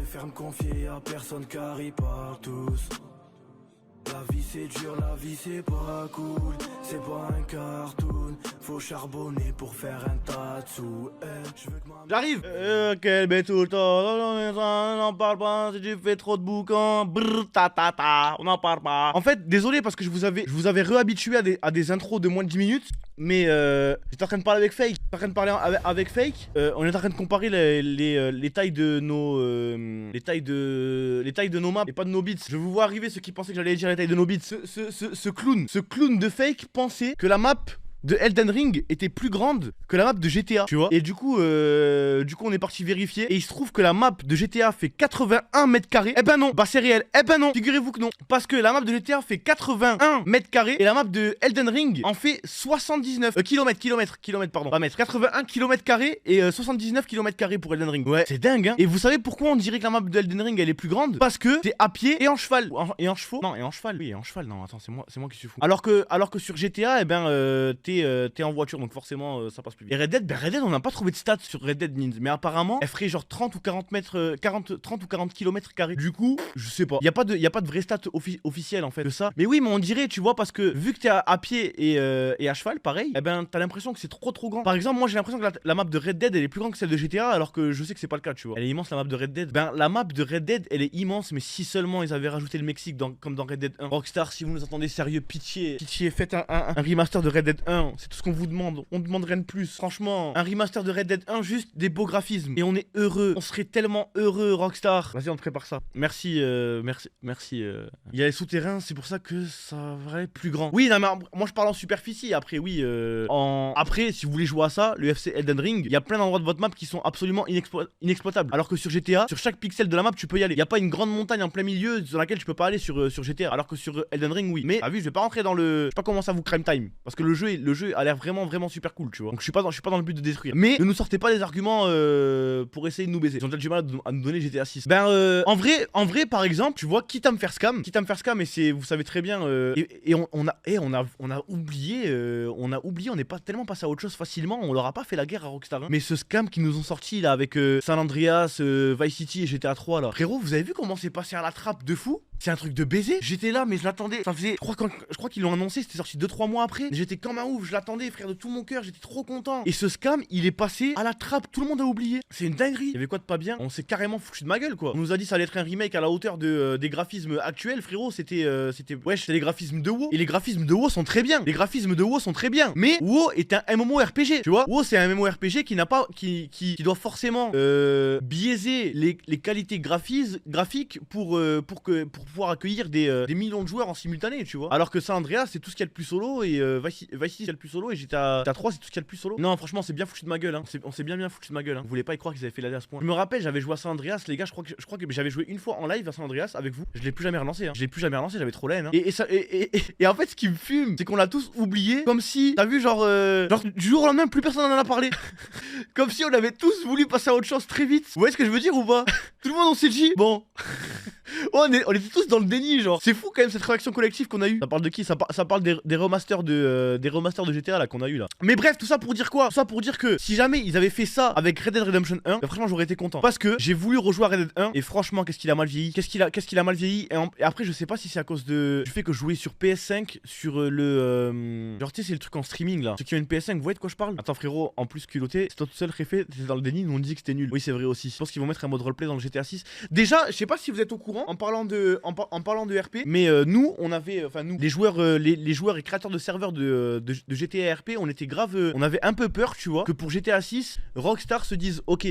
préfère me confier à personne car ils parlent tous. La vie c'est dur, la vie c'est pas cool. C'est pas un cartoon. Faut charbonner pour faire un tas de sous. J'arrive. Quel bête tout le temps. On n'en parle pas. Si tu fais trop de boucans. Brrr, ta ta ta. On n'en parle pas. En fait, désolé parce que je vous avais réhabitué à des intros de moins de 10 minutes. Mais j'étais en train de parler avec Fake. On est en train de comparer les tailles de nos les tailles de nos maps et pas de nos bits. Je vous vois arriver ceux qui pensaient que j'allais dire les tailles de nos bits. Ce clown de Fake pensait que la map de Elden Ring était plus grande que la map de GTA, tu vois. Et du coup on est parti vérifier et il se trouve que la map de GTA fait 81 mètres carrés. Eh ben non, bah c'est réel. Eh ben non, figurez-vous que non. Parce que la map de GTA fait 81 mètres carrés et la map de Elden Ring en fait 79 kilomètres, pardon. Pas mètres. 81 kilomètres carrés et 79 kilomètres carrés pour Elden Ring. Ouais, c'est dingue, hein. Et vous savez pourquoi on dirait que la map de Elden Ring elle est plus grande? Parce que t'es à pied et en cheval. Et en chevaux. Non, et en cheval. Oui, et en cheval. Non, attends, c'est moi qui suis fou. Alors que sur GTA, eh ben t'es en voiture donc forcément ça passe plus vite. Et Red Dead, on n'a pas trouvé de stats sur Red Dead Ninja, mais apparemment elle ferait genre 30 ou 40 kilomètres carrés. Du coup, je sais pas. Y a pas de vraie stat officielle en fait de ça. Mais oui, mais on dirait, tu vois, parce que vu que t'es à pied et à cheval, pareil, eh ben t'as l'impression que c'est trop grand. Par exemple, moi j'ai l'impression que la map de Red Dead elle est plus grande que celle de GTA, alors que je sais que c'est pas le cas, tu vois. Elle est immense la map de Red Dead. Ben la map de Red Dead elle est immense, mais si seulement ils avaient rajouté le Mexique comme dans Red Dead 1. Rockstar, si vous nous entendez sérieux, pitié, faites un remaster de Red Dead 1. C'est tout ce qu'on vous demande. On demande rien de plus. Franchement, un remaster de Red Dead 1, juste des beaux graphismes. Et on est heureux. On serait tellement heureux, Rockstar. Vas-y, on te prépare ça. Merci. Il y a les souterrains, c'est pour ça que ça va être plus grand. Oui, non, mais moi je parle en superficie. Après, oui. Après, si vous voulez jouer à ça, le FC Elden Ring, il y a plein d'endroits de votre map qui sont absolument inexploitables. Alors que sur GTA, sur chaque pixel de la map, tu peux y aller. Il y a pas une grande montagne en plein milieu sur laquelle tu peux pas aller sur GTA. Alors que sur Elden Ring, oui. Mais, t'as vu, je vais pas rentrer dans le. Je vais pas commencer à vous crime time. Parce que le jeu a l'air vraiment super cool, tu vois. Donc je suis pas dans le but de détruire. Mais ne nous sortez pas des arguments pour essayer de nous baiser. Ils ont déjà du mal à nous donner GTA 6. Ben en vrai par exemple, tu vois, quitte à me faire scam et c'est, vous savez très bien on a oublié, on n'est pas tellement passé à autre chose facilement, on leur a pas fait la guerre à Rockstar, hein. Mais ce scam qu'ils nous ont sorti là avec San Andreas, Vice City et GTA 3 là. Frérot, vous avez vu comment c'est passé à la trappe de fou? C'est un truc de baiser. J'étais là, mais je l'attendais. Ça faisait. Je crois qu'ils l'ont annoncé, c'était sorti 2-3 mois après. J'étais comme un ouf, je l'attendais, frère, de tout mon cœur, j'étais trop content. Et ce scam, il est passé à la trappe, tout le monde a oublié. C'est une dinguerie. Il y avait quoi de pas bien? On s'est carrément foutu de ma gueule, quoi. On nous a dit ça allait être un remake à la hauteur des graphismes actuels, frérot. C'était les graphismes de WoW. Et les graphismes de WoW sont très bien. Mais WoW est un MMORPG, tu vois. WoW, c'est un MMORPG qui doit forcément biaiser les qualités graphiques pour pouvoir accueillir des millions de joueurs en simultané, tu vois. Alors que San Andreas, c'est tout ce qu'il y a de plus solo, et Vice City, c'est le plus solo, et GTA 3, c'est tout ce qu'il y a de plus solo. Non, franchement, c'est bien foutu de ma gueule, hein. On s'est bien foutu de ma gueule, hein. Vous voulez pas y croire qu'ils avaient fait la à ce point. Je me rappelle, j'avais joué à San Andreas, les gars, je crois que j'avais joué une fois en live à San Andreas avec vous. Je l'ai plus jamais relancé, hein. J'avais trop la haine, hein. Et en fait, ce qui me fume, c'est qu'on l'a tous oublié, comme si, t'as vu, genre du jour au lendemain, plus personne en a parlé. Comme si on avait tous voulu passer à autre chose très vite. Vous voyez ce que je veux dire ou pas? Tout le monde, on s'est dit, bon. On était tous dans le déni, genre. C'est fou quand même cette réaction collective qu'on a eu. Ça parle de qui? Ça parle des remasters de GTA là qu'on a eu là. Mais bref, tout ça pour dire quoi? Tout ça pour dire que si jamais ils avaient fait ça avec Red Dead Redemption 1, bah franchement j'aurais été content. Parce que j'ai voulu rejouer à Red Dead 1 et franchement qu'est-ce qu'il a mal vieilli. Qu'est-ce qu'il a mal vieilli. Et après je sais pas si c'est à cause du fait que je jouais sur PS5 sur genre tu sais c'est le truc en streaming là. Ceux qui ont une PS5, vous voyez de quoi je parle? Attends frérot, en plus culotté, c'est toi tout seul réfé, t'étais dans le déni, nous on dit que c'était nul. Oui c'est vrai aussi. Je pense qu'ils vont mettre un mode roleplay dans le GTA 6. Déjà, je sais pas si vous êtes au courant en parlant de RP, mais nous on avait, enfin nous les joueurs et créateurs de serveurs de GTA RP, on était grave, on avait un peu peur, tu vois, que pour GTA 6 Rockstar se dise ok,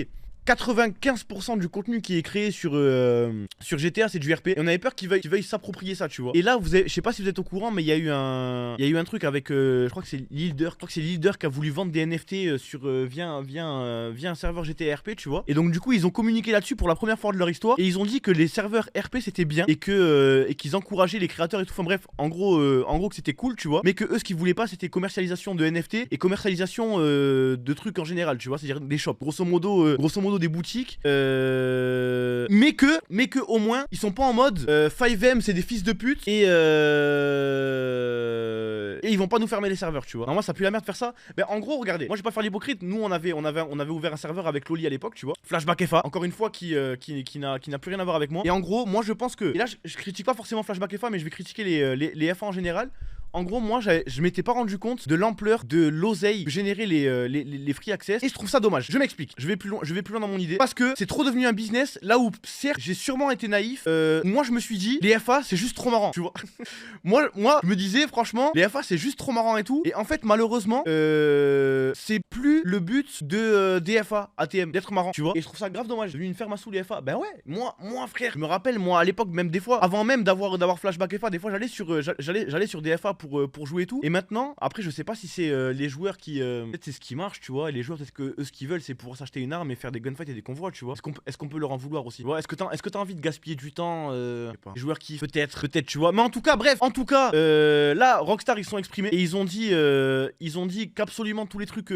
95% du contenu qui est créé sur GTA c'est du RP, et on avait peur qu'ils veuillent s'approprier ça, tu vois. Et là je sais pas si vous êtes au courant, mais il y a eu un truc avec je crois que c'est Leader qui a voulu vendre des NFT via un serveur GTA RP, tu vois. Et donc du coup ils ont communiqué là-dessus pour la première fois de leur histoire, et ils ont dit que les serveurs RP c'était bien, et qu'ils encourageaient les créateurs et tout. Enfin bref, en gros que c'était cool, tu vois, mais que eux ce qu'ils voulaient pas c'était commercialisation de NFT et commercialisation de trucs en général, tu vois, c'est-à-dire des shops. Grosso modo modo des boutiques, mais que au moins ils sont pas en mode 5M c'est des fils de pute et ils vont pas nous fermer les serveurs, tu vois. Non, moi ça pue la merde de faire ça. Mais en gros, regardez, moi je vais pas faire l'hypocrite. Nous on avait ouvert un serveur avec Loli à l'époque, tu vois. Flashback FA, encore une fois qui n'a plus rien à voir avec moi. Et en gros, moi je pense que, et là je critique pas forcément Flashback FA, mais je vais critiquer les FA en général. En gros, moi, je m'étais pas rendu compte de l'ampleur de l'oseille que généraient les free access. Et je trouve ça dommage. Je m'explique. Je vais plus loin dans mon idée. Parce que c'est trop devenu un business. Là où, certes, j'ai sûrement été naïf. Moi, je me suis dit, les FA, c'est juste trop marrant. Tu vois. moi, je me disais, franchement, les FA, c'est juste trop marrant et tout. Et en fait, malheureusement, c'est plus le but des FA ATM d'être marrant. Tu vois. Et je trouve ça grave dommage. J'ai vu une ferme à sous les FA. Ben ouais. Moi, frère, je me rappelle, moi, à l'époque, même des fois, avant même d'avoir Flashback FA, des fois, j'allais sur des FA pour jouer et tout. Et maintenant, après, je sais pas si c'est les joueurs qui peut-être c'est ce qui marche, tu vois. Et les joueurs, peut-être que eux, ce qu'ils veulent, c'est pouvoir s'acheter une arme et faire des gunfights et des convois, tu vois. Est-ce qu'on peut leur en vouloir aussi, tu vois. Est-ce que t'as envie de gaspiller du temps, les joueurs qui peut-être, tu vois. Mais en tout cas, bref, là, Rockstar ils sont exprimés et ils ont dit qu'absolument tous les trucs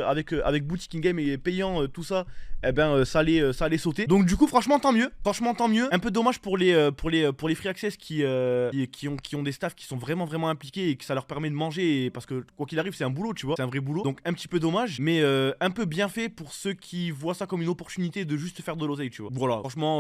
avec boutique in game et payant, tout ça, eh ben ça allait sauter. Donc du coup, franchement tant mieux. Un peu dommage pour les free access qui ont des staffs qui sont vraiment impliqués et que ça leur permet de manger, parce que quoi qu'il arrive c'est un boulot, tu vois, c'est un vrai boulot, donc un petit peu dommage, mais un peu bien fait pour ceux qui voient ça comme une opportunité de juste faire de l'oseille, tu vois. Voilà, franchement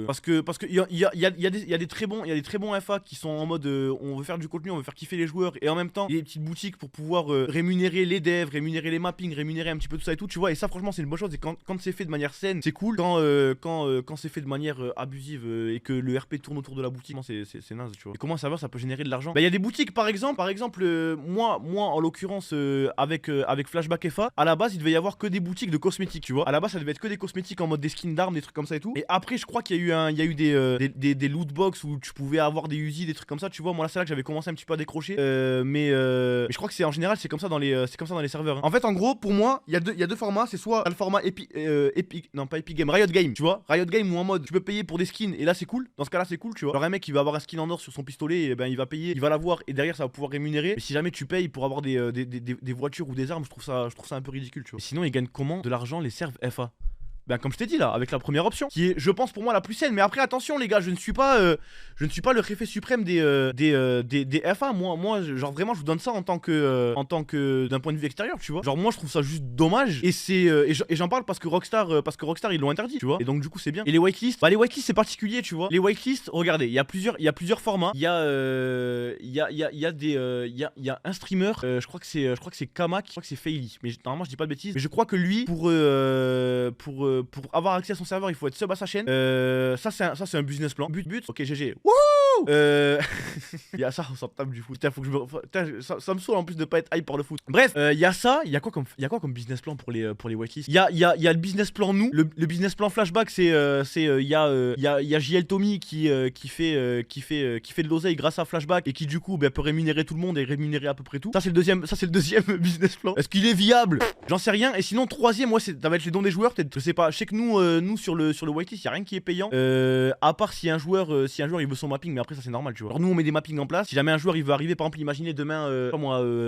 parce que il y a des très bons FA qui sont en mode on veut faire du contenu, on veut faire kiffer les joueurs, et en même temps il y a des petites boutiques pour pouvoir rémunérer les devs, rémunérer les mappings, rémunérer un petit peu tout ça et tout, tu vois. Et ça franchement c'est une bonne chose, et quand c'est fait de manière saine c'est cool. Quand c'est fait de manière abusive et que le RP tourne autour de la boutique, c'est naze, tu vois. Et comment ça peut générer de l'argent? Bah il y a des boutiques par exemple moi en l'occurrence avec Flashback FA, à la base il devait y avoir que des boutiques de cosmétiques, tu vois. À la base ça devait être que des cosmétiques en mode des skins d'armes, des trucs comme ça et tout. Et après je crois qu'il y a eu des loot box où tu pouvais avoir des Uzi, des trucs comme ça, tu vois. Moi là c'est là que j'avais commencé un petit peu à décrocher, mais je crois que c'est en général c'est comme ça dans les serveurs, hein. En fait en gros pour moi il y a deux formats, c'est soit le format Epic Game, Riot Game, tu vois. Riot Game où en mode tu peux payer pour des skins, et là c'est cool, dans ce cas là c'est cool, tu vois. Alors un mec qui va avoir un skin en or sur son pistolet, et ben il va payer, il va l'avoir, et derrière ça va pouvoir rémunérer. Mais si jamais tu payes pour avoir des voitures ou des armes, je trouve ça un peu ridicule, tu vois. Et sinon ils gagnent comment de l'argent les servs FA? Ben comme je t'ai dit là, avec la première option, qui est je pense pour moi la plus saine. Mais après attention les gars, je ne suis pas le réfé suprême des FA. Moi genre vraiment je vous donne ça en tant que d'un point de vue extérieur, tu vois. Genre moi je trouve ça juste dommage, et j'en parle parce que Rockstar ils l'ont interdit, tu vois. Et donc du coup c'est bien. Et les whitelists, les whitelists c'est particulier, tu vois. Les whitelists, regardez, il y a plusieurs formats. Il y a un streamer, je crois que c'est Kamak, je crois que c'est Faily, mais normalement je dis pas de bêtises. Mais je crois que lui pour avoir accès à son serveur, il faut être sub à sa chaîne. Ça c'est un business plan. But. Ok, GG. Wouh. Il y a ça, on s'en tape du foot. Putain, faut que ça me saoule en plus de pas être hype par le foot. Bref, il y a ça. Il y a quoi comme business plan pour les whitelists? Il y a le business plan nous. Le business plan Flashback, c'est il y a JL Tommy qui fait de l'oseille grâce à Flashback, et qui du coup peut rémunérer tout le monde et rémunérer à peu près tout. Ça c'est le deuxième business plan. Est-ce qu'il est viable? J'en sais rien. Et sinon troisième, moi ça va être les dons des joueurs, peut-être. Je sais pas. Je sais que nous sur le whitelist, il y a rien qui est payant, à part si un joueur il veut son mapping, mais après ça c'est normal, tu vois. Alors nous on met des mappings en place. Si jamais un joueur il veut arriver, par exemple imaginez demain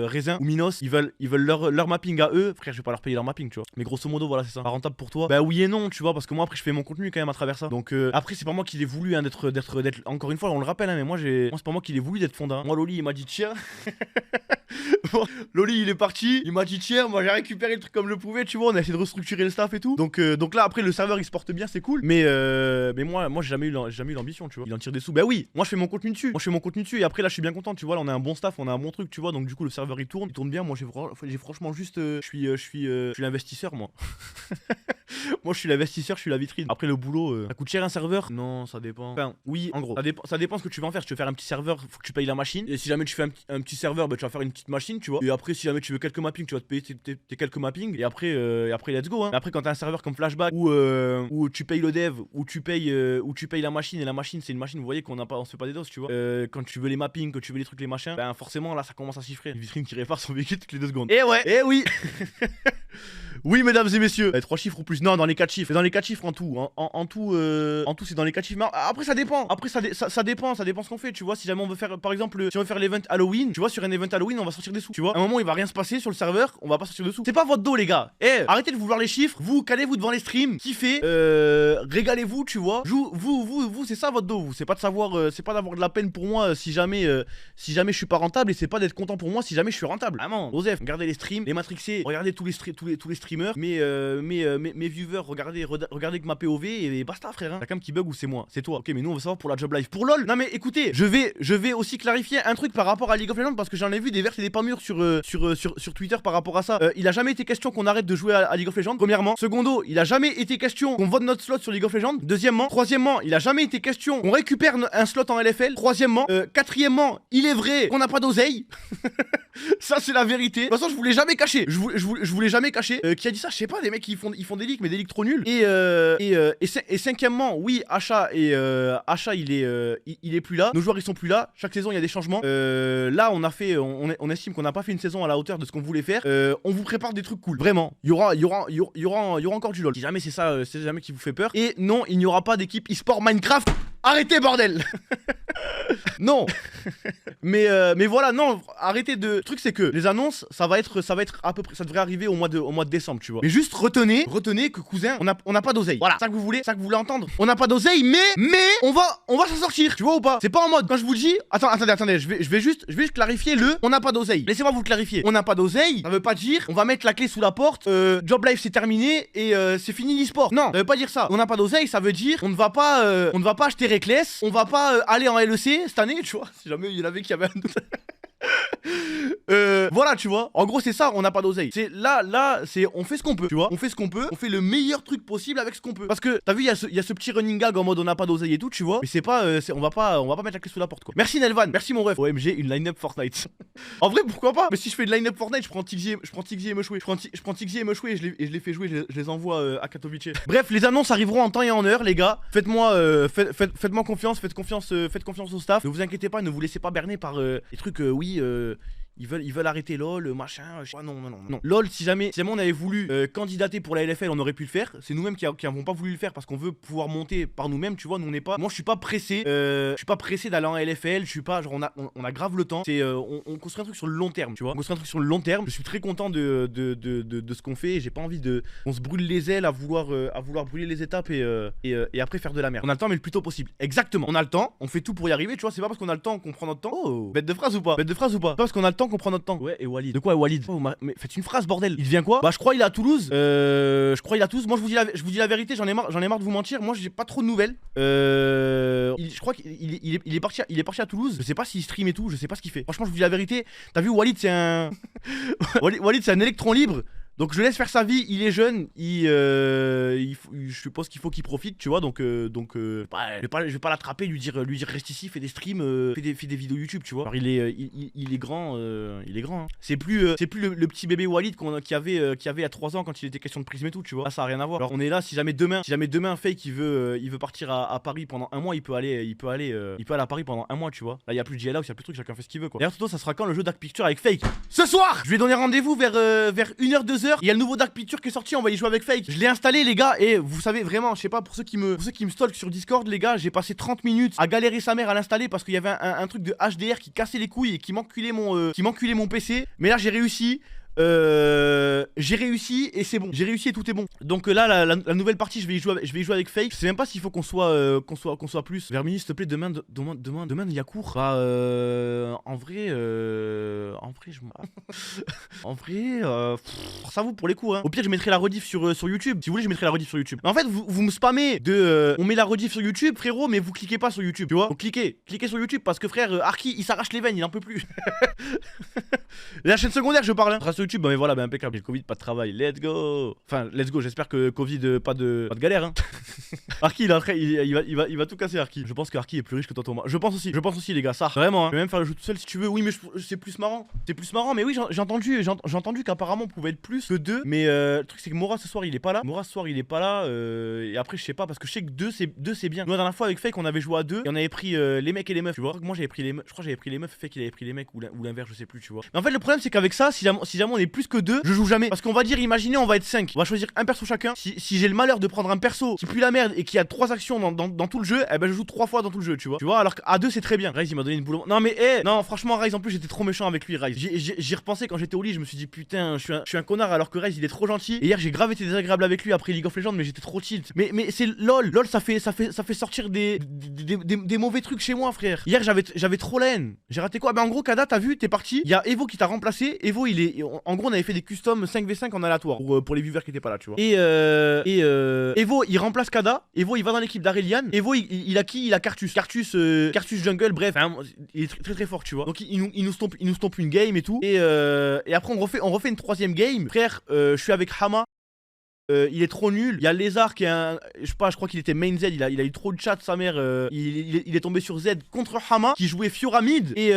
Raisin ou Minos, ils veulent leur mapping à eux, frère je vais pas leur payer leur mapping, tu vois. Mais grosso modo voilà c'est ça. Pas rentable pour toi? Bah oui et non, tu vois, parce que moi après je fais mon contenu quand même à travers ça. Donc après c'est pas moi qui l'ai voulu, hein, d'être encore une fois on le rappelle, hein, mais moi c'est pas moi qui l'ai voulu d'être fondant. Moi Loli il m'a dit tiens. Loli il est parti, il m'a dit tiens, moi j'ai récupéré le truc comme je le pouvais, tu vois, on a essayé de restructurer le staff et tout. Donc là après le serveur il se porte bien, c'est cool. Mais moi j'ai jamais eu l'ambition, tu vois. Il en tire des sous. Bah oui, moi je fais mon contenu dessus. Et après là je suis bien content, tu vois, là on a un bon staff, on a un bon truc, tu vois. Donc du coup le serveur il tourne bien. Moi j'ai franchement juste je suis l'investisseur moi. Moi je suis l'investisseur, je suis la vitrine. Après le boulot, ça coûte cher un serveur? Non, ça dépend. Enfin, oui, en gros, ça dépend ce que tu vas en faire. Si tu veux faire un petit serveur, faut que tu payes la machine. Et si jamais tu fais un petit serveur, bah tu vas faire une petite machine, tu vois. Et après si jamais tu veux quelques mappings, tu vas te payer tes quelques mappings. Et après let's go, hein. Après quand t'as un serveur comme Flashback où tu payes le dev, où tu payes la machine, et la machine c'est une machine, vous voyez on se fait pas des doses, tu vois. Quand tu veux les mappings, quand tu veux les trucs, les machins, ben forcément là ça commence à chiffrer. Une vitrine qui répare son véhicule toutes les 2 secondes. Et ouais, et oui. Oui mesdames et messieurs, 3 chiffres ou plus. Non, dans les 4 chiffres. C'est dans les 4 chiffres en tout. En tout, c'est dans les 4 chiffres. Mais après, ça dépend. Après, ça dépend ce qu'on fait. Tu vois, si jamais on veut faire, par exemple, si on veut faire l'event Halloween, tu vois, sur un event Halloween, on va sortir des sous. Tu vois, à un moment, il va rien se passer sur le serveur, on va pas sortir de sous. C'est pas votre dos, les gars. Eh, arrêtez de vouloir les chiffres. Vous, calez-vous devant les streams, kiffez, régalez-vous, tu vois. Vous, c'est ça votre dos. Vous, c'est pas de savoir, c'est pas d'avoir de la peine pour moi si jamais je suis pas rentable, et c'est pas d'être content pour moi si jamais je suis rentable. Vraiment, Joseph, regardez les streams, les matrixés, regardez tous les streamers, mes viewers, regardez que ma POV et basta, frère. Hein. La cam qui bug ou c'est moi? C'est toi. Ok, mais nous on veut savoir pour la job live. Pour LOL, non mais écoutez, je vais aussi clarifier un truc par rapport à League of Legends, parce que j'en ai vu des vertes et des pas mûres sur Twitter par rapport à ça. Il a jamais été question qu'on arrête de jouer à League of Legends. Premièrement. Secondo, il a jamais été question qu'on vote notre slot sur League of Legends. Deuxièmement. Troisièmement, il a jamais été question qu'on récupère un slot en LFL. Troisièmement. Quatrièmement, il est vrai qu'on n'a pas d'oseille. Ça c'est la vérité. De toute façon, je voulais jamais cacher. Je voulais jamais cacher. Qui a dit ça? Je sais pas. Des mecs qui font des leaks, mais des leaks trop nuls. Et cinquièmement, oui, Achat il est plus là. Nos joueurs ils sont plus là. Chaque saison il y a des changements. Là on estime qu'on n'a pas fait une saison à la hauteur de ce qu'on voulait faire. On vous prépare des trucs cool. Vraiment. Il y aura encore du LOL. Si jamais c'est ça, c'est jamais qui vous fait peur. Et non, il n'y aura pas d'équipe e-sport Minecraft. Arrêtez, bordel. Non. Mais voilà, non, arrêtez de. Le truc c'est que les annonces, ça va être à peu près, ça devrait arriver au mois de décembre, tu vois. Mais juste retenez que cousin, on n'a pas d'oseille. Voilà, ça que vous voulez entendre. On n'a pas d'oseille, mais on va s'en sortir, tu vois ou pas? C'est pas en mode quand je vous le dis. Attendez, je vais juste clarifier on n'a pas d'oseille. Laissez-moi vous le clarifier. On n'a pas d'oseille, ça veut pas dire on va mettre la clé sous la porte, job life c'est terminé et c'est fini l'e-sport. Non, ça veut pas dire ça. On n'a pas d'oseille, ça veut dire on ne va pas acheter Reckless, on va pas aller en LEC cette année, tu vois. Si jamais il y en avait qui avaient un doute. Voilà, tu vois. En gros, c'est ça, on n'a pas d'oseille. C'est là, c'est on fait ce qu'on peut, tu vois. On fait ce qu'on peut, on fait le meilleur truc possible avec ce qu'on peut. Parce que t'as vu, il y a ce petit running gag en mode on n'a pas d'oseille et tout, tu vois. Mais c'est pas, on va pas mettre la clé sous la porte, quoi. Merci Nelvan, merci mon ref. OMG, une line-up Fortnite. En vrai, pourquoi pas? Mais si je fais de line-up Fortnite, je prends Tixi et Meshway. Je prends Tixi et Meshway et je les fais jouer, je les envoie à Katowice. Bref, les annonces arriveront en temps et en heure, les gars. Faites-moi confiance, faites confiance au staff. Ne vous inquiétez pas, ne vous laissez pas berner par les trucs, oui. Ils veulent arrêter LOL, machin. Non. LOL, si jamais on avait voulu candidater pour la LFL, on aurait pu le faire. C'est nous-mêmes qui n'avons pas voulu le faire parce qu'on veut pouvoir monter par nous-mêmes, tu vois. Nous, on n'est pas. Moi, je suis pas pressé. Je suis pas pressé d'aller en LFL. Je suis pas. Genre, on a grave le temps. C'est, on construit un truc sur le long terme, tu vois. On construit un truc sur le long terme. Je suis très content de ce qu'on fait. J'ai pas envie on se brûle les ailes à vouloir brûler les étapes et après faire de la merde. On a le temps, mais le plus tôt possible. Exactement. On a le temps. On fait tout pour y arriver, tu vois. C'est pas parce qu'on a le temps qu'on prend notre temps. Oh, bête de phrase ou pas? Pas parce qu'on a le temps qu'on prend notre temps. Ouais, et Walid. De quoi Walid? Mais faites une phrase, bordel. Il vient quoi? Bah, je crois il est à Toulouse. Moi, je vous dis la vérité, j'en ai marre de vous mentir. Moi, j'ai pas trop de nouvelles. Je crois qu'il est parti à Toulouse. Je sais pas s'il stream et tout, je sais pas ce qu'il fait. Franchement, je vous dis la vérité. T'as vu, Walid, c'est un. Walid, c'est un électron libre. Donc je laisse faire sa vie, il est jeune, je suppose qu'il faut qu'il profite, tu vois, donc je vais pas l'attraper, lui dire reste ici, fais des streams, fais des vidéos YouTube, tu vois. Alors il est grand, hein. C'est plus le petit bébé Walid qu'il y avait à 3 ans quand il était question de prisme et tout, tu vois. Là, ça a rien à voir. Alors on est là, si jamais demain Fake il veut partir à Paris pendant un mois, il peut aller à Paris pendant un mois, tu vois. Là il y a plus de GLA, il y a plus de trucs, chacun fait ce qu'il veut, quoi. D'ailleurs Toto, ça sera quand le jeu Dark Picture avec Fake? Ce soir. Je lui ai donné rendez-vous vers 1h 2h. Il y a le nouveau Dark Picture qui est sorti, on va y jouer avec Fake. Je l'ai installé, les gars, et vous savez vraiment, je sais pas, pour ceux qui me stalkent sur Discord, les gars, j'ai passé 30 minutes à galérer sa mère à l'installer parce qu'il y avait un truc de HDR qui cassait les couilles et qui m'enculait mon PC. Mais là j'ai réussi. Et c'est bon. J'ai réussi et tout est bon. Donc là, la nouvelle partie, je vais y jouer avec Fake. Je sais même pas s'il faut qu'on soit plus. Vermini, s'il te plaît, demain, il y a cours. Bah, en vrai, ça vaut pour les cours. Hein. Au pire, je mettrai la rediff sur YouTube. Si vous voulez, je mettrai la rediff sur YouTube. Mais en fait, vous me spammez on met la rediff sur YouTube, frérot, mais vous cliquez pas sur YouTube, tu vois. Donc cliquez sur YouTube parce que frère, Arki, il s'arrache les veines, il en peut plus. La chaîne secondaire, je parle. Hein. YouTube, mais voilà, impeccable. Le Covid, pas de travail. Let's go. Enfin, let's go. J'espère que Covid, pas de galère. Hein. Arki, il va tout casser, Arki. Je pense que Arki est plus riche que toi, Thomas. Je pense aussi, les gars. Ça, vraiment. Hein. Je vais même faire le jeu tout seul si tu veux. Oui, mais c'est plus marrant. Mais oui, j'ai entendu qu'apparemment on pouvait être plus que 2. Mais le truc, c'est que Mora ce soir, il est pas là. Et après, je sais pas, parce que je sais que 2 c'est bien. Nous, la dernière fois avec Fake, on avait joué à 2 et on avait pris les mecs et les meufs. Tu vois, moi j'avais pris les meufs. Je crois que j'avais pris les meufs. Fake, il avait pris les mecs ou l'inverse, je sais plus, tu vois. Mais en fait, le problème, c'est qu'avec ça, si jamais on est plus que 2, je joue jamais. Parce qu'on va dire, imaginez, on va être 5. On va choisir un perso chacun. Si j'ai le malheur de prendre un perso qui pue la merde et qui a 3 actions dans tout le jeu, eh ben je joue 3 fois dans tout le jeu, tu vois. Tu vois, alors qu'à 2 c'est très bien. Ryze il m'a donné une boule. Non mais non franchement Ryze en plus j'étais trop méchant avec lui. Ryze. J'y repensais quand j'étais au lit, je me suis dit putain, je suis un connard alors que Ryze il est trop gentil. Et hier j'ai grave été désagréable avec lui après League of Legends, mais j'étais trop tilt. Mais c'est LOL ça fait sortir des mauvais trucs chez moi frère. Hier j'avais trop la haine. J'ai raté quoi? Bah en gros Kada t'as vu, t'es parti. Il y a Evo qui t'a remplacé. Evo en gros on avait fait des customs 5v5 en aléatoire pour les viewers qui étaient pas là, tu vois. Et Evo il remplace Kada. Evo il va dans l'équipe d'Aurelian. Evo il a qui? Il a Cartus Jungle, bref, hein, il est très fort, tu vois. Donc il nous stompe une game et tout. Et après on refait une 3ème game. Frère, je suis avec Hama. Il est trop nul. Il y a Lézard qui est un. Je sais pas, je crois qu'il était main Z. Il a eu trop de chat, sa mère. Il est tombé sur Z contre Hama qui jouait Fiora mid. Et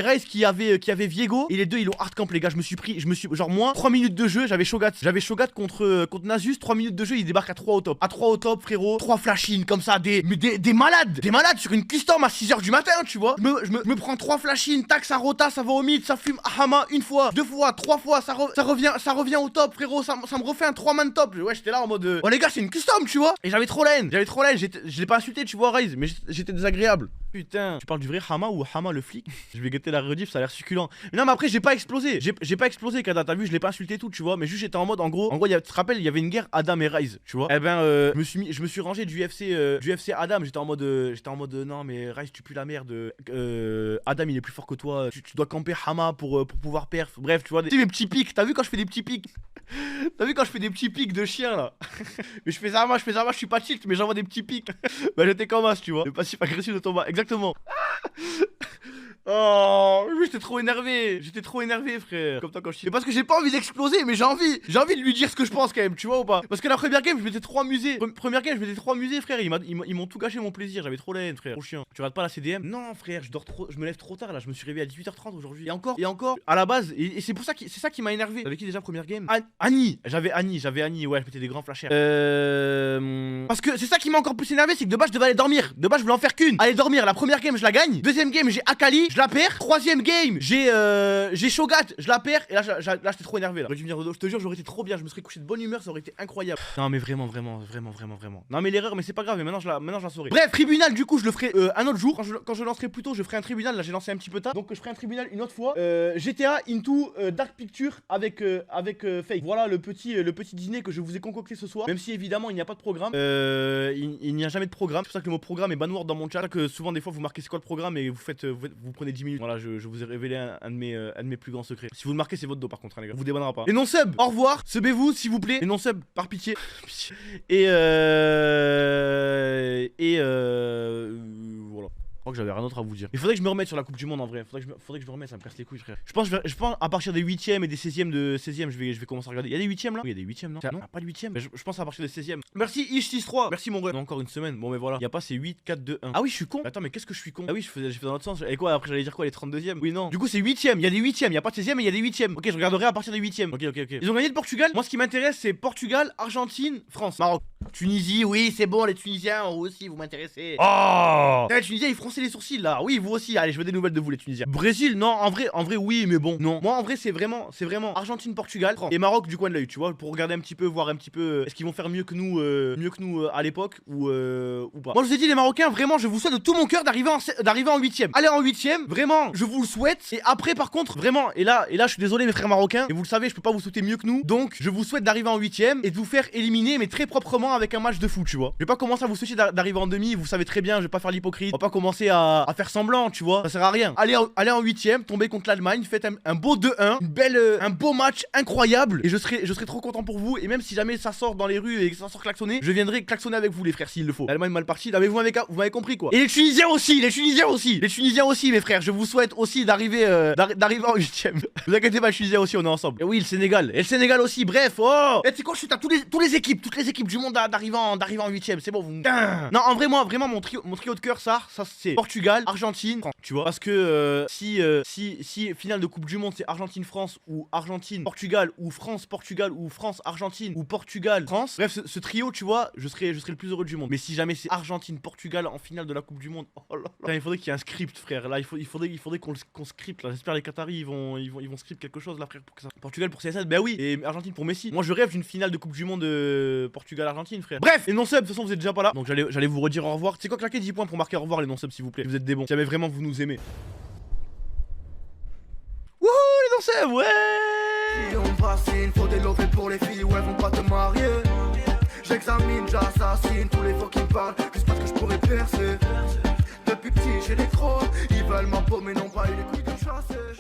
Ryze qui avait Viego. Et les deux ils ont hardcamp, les gars. Je me suis genre, moi, 3 minutes de jeu. J'avais Shogat contre Nasus. 3 minutes de jeu. Il débarque à 3 au top. À 3 au top, frérot. 3 flash-in comme ça. Des malades. Des malades sur une custom à 6h du matin, tu vois. Je me prends 3 flash-in. Tac, ça rota, ça va au mid. Ça fume Hama une fois, 2 fois, 3 fois. Ça revient au top, frérot. Ça me refait un 3-man top. Ouais, j'étais là en mode oh les gars, c'est une custom, tu vois. Et j'avais trop la haine. Je l'ai pas insulté, tu vois, Ryze, mais j'étais désagréable. Putain, tu parles du vrai Hama ou Hama le flic? Je vais guetter la rediff, ça a l'air succulent. Mais non, mais après, j'ai pas explosé. J'ai pas explosé, Kada, t'as vu, je l'ai pas insulté tout, tu vois. Mais juste, j'étais en mode, en gros, tu te rappelles, il y avait une guerre Adam et Ryze, tu vois. Eh ben, je me suis rangé du UFC Adam. J'étais en mode non, mais Ryze, tu pues la merde. Adam, il est plus fort que toi. Tu dois camper Hama pour pouvoir perf. Bref, tu vois, mes petits pics. T'as vu quand je fais des petits pics? T'as vu quand je fais des petits pics de chien là? Mais je fais ça, je suis pas tilt, mais j'envoie des petits pics. Bah j'étais comme as, tu vois. Le passif agressif de Thomas, exactement. Oh, j'étais trop énervé, frère. Comme toi quand je suis. Mais parce que j'ai pas envie d'exploser, mais j'ai envie de lui dire ce que je pense quand même, tu vois ou pas? Parce que la première game, je m'étais trop amusé. Frère. Ils m'ont tout gâché mon plaisir, j'avais trop la haine, frère. Trop chiant. Tu regardes pas la CDM? Non, frère, je me lève trop tard là. Je me suis réveillé à 18h30 aujourd'hui. Et encore, à la base, et c'est pour ça c'est ça qui m'a énervé. Avec qui déjà première game? Annie. J'avais Annie, ouais, je mettais des grands flashers. Parce que c'est ça qui m'a encore plus énervé, c'est que de base je devais aller dormir. De base je voulais en faire qu'une. Aller dormir, la première game je la gagne. Deuxième game j'ai Akali, je la perds. Troisième game j'ai Shogat, je la perds. Et là j'étais trop énervé là. Je te jure, j'aurais été trop bien, je me serais couché de bonne humeur, ça aurait été incroyable. Non mais vraiment. Non mais l'erreur, mais c'est pas grave, mais maintenant je la saurai. Bref, tribunal du coup je le ferai un autre jour. Quand je lancerai plus tôt, je ferai un tribunal. Là j'ai lancé un petit peu tard, donc je ferai un tribunal une autre fois. GTA into Dark Picture avec Fake. Voilà le petit dîner que je vous ai concocté ce soir. Même si évidemment il n'y a pas de programme. Il n'y a jamais de programme. C'est pour ça que le mot programme est banword dans mon chat. Que souvent des fois vous marquez c'est quoi le programme et vous prenez 10 minutes. Voilà, je vous ai révélé un de mes plus grands secrets. Si vous le marquez, c'est votre dos par contre, hein, les gars. Vous débannera pas. Les non-sub, au revoir. Subez-vous s'il vous plaît. Les non-sub, par pitié. Et voilà. Je crois que j'avais rien d'autre à vous dire. Il faudrait que je me remette sur la Coupe du Monde en vrai. Faudrait que je me remette, ça me casse les couilles, frère. Je pense à partir des 8ème et des 16ème je vais commencer à regarder. Il y a des 8ème là? Oui, il y a des 8ème, non? Non, pas de 8ème. Je pense à partir des 16ème. Merci Ish63. Merci mon gars. Encore une semaine. Bon, mais voilà. Il y a pas c'est 8, 4, 2, 1. Ah oui, je suis con. Attends, mais qu'est-ce que je suis con? Ah oui, j'ai fait dans l'autre sens. Et quoi après j'allais dire quoi? Les 32ème? Oui, non. Du coup, c'est 8ème. Il y a des 8ème. Il y a pas de 16ème, mais il y a des 8ème. Ok, je regarderai à partir des 8ème. Ok. Ils ont gagné le Portugal. Moi, ce qui m'intéresse, c'est Portugal, Argentine, France, Maroc. Tunisie, oui, c'est bon, les Tunisiens, vous aussi, vous m'intéressez. Oh! Les Tunisiens, ils fronçaient les sourcils là. Oui, vous aussi. Allez, je veux des nouvelles de vous, les Tunisiens. Brésil, non, en vrai, oui, mais bon, non. Moi, en vrai, c'est vraiment Argentine, Portugal et Maroc du coin de l'œil, tu vois, pour regarder un petit peu, voir un petit peu, est-ce qu'ils vont faire mieux que nous à l'époque ou pas. Moi, je vous ai dit, les Marocains, vraiment, je vous souhaite de tout mon cœur d'arriver en 8ème. Allez en 8ème, vraiment, je vous le souhaite. Et après, par contre, vraiment, et là, je suis désolé, mes frères marocains, et vous le savez, je peux pas vous souhaiter mieux que nous. Donc, je vous souhaite d'arriver en 8ème et de vous faire éliminer, mais très proprement avec un match de foot, tu vois. Je vais pas commencer à vous souhaiter d'arriver en demi, vous savez très bien, je vais pas faire l'hypocrite. On va pas commencer à faire semblant, tu vois. Ça sert à rien. Allez en 8ème, tomber contre l'Allemagne, faites un beau 2-1, un beau match incroyable. Et je serai trop content pour vous. Et même si jamais ça sort dans les rues et que ça sort klaxonné, je viendrai klaxonner avec vous, les frères, s'il le faut. L'Allemagne mal partie, là, mais vous m'avez compris quoi. Et les Tunisiens aussi, mes frères. Je vous souhaite aussi d'arriver en 8ème. Vous inquiétez pas, les Tunisiens aussi, on est ensemble. Et oui, le Sénégal aussi. Bref, oh. Et tu sais quoi, je suis à toutes les équipes du monde d'arriver en 8ème. C'est bon, vous. Non, en vrai, moi, vraiment, mon trio de cœur, ça c'est Portugal, Argentine, France, tu vois. Parce que si finale de Coupe du Monde c'est Argentine-France ou Argentine-Portugal ou France-Portugal ou France-Argentine ou Portugal-France, bref, ce trio, tu vois, je serais le plus heureux du monde. Mais si jamais c'est Argentine-Portugal en finale de la Coupe du Monde, oh là là. Putain, il faudrait qu'il y ait un script, frère. Là, il faudrait qu'on script là. J'espère les Qataris ils vont script quelque chose là, frère, pour que ça. Portugal pour CSS, bah oui. Et Argentine pour Messi. Moi je rêve d'une finale de Coupe du Monde Portugal-Argentine, frère. Bref, les non-subs, de toute façon vous êtes déjà pas là. Donc j'allais vous redire au revoir. C'est quoi, claquer 10 points pour marquer au revoir les non-subs, s'il vous plaît. Vous êtes des bons. Si jamais vraiment vous nous aimez. Wouhou les non-subs, ouais. Si on bassine, faut des lovés pour les filles, ouais, vont pas te marier. J'examine, j'assassine tous les faux qui me parlent, juste parce que je pourrais percer. Depuis petit, j'ai des crocs, ils veulent ma peau, mais non pas eu les couilles de chasser.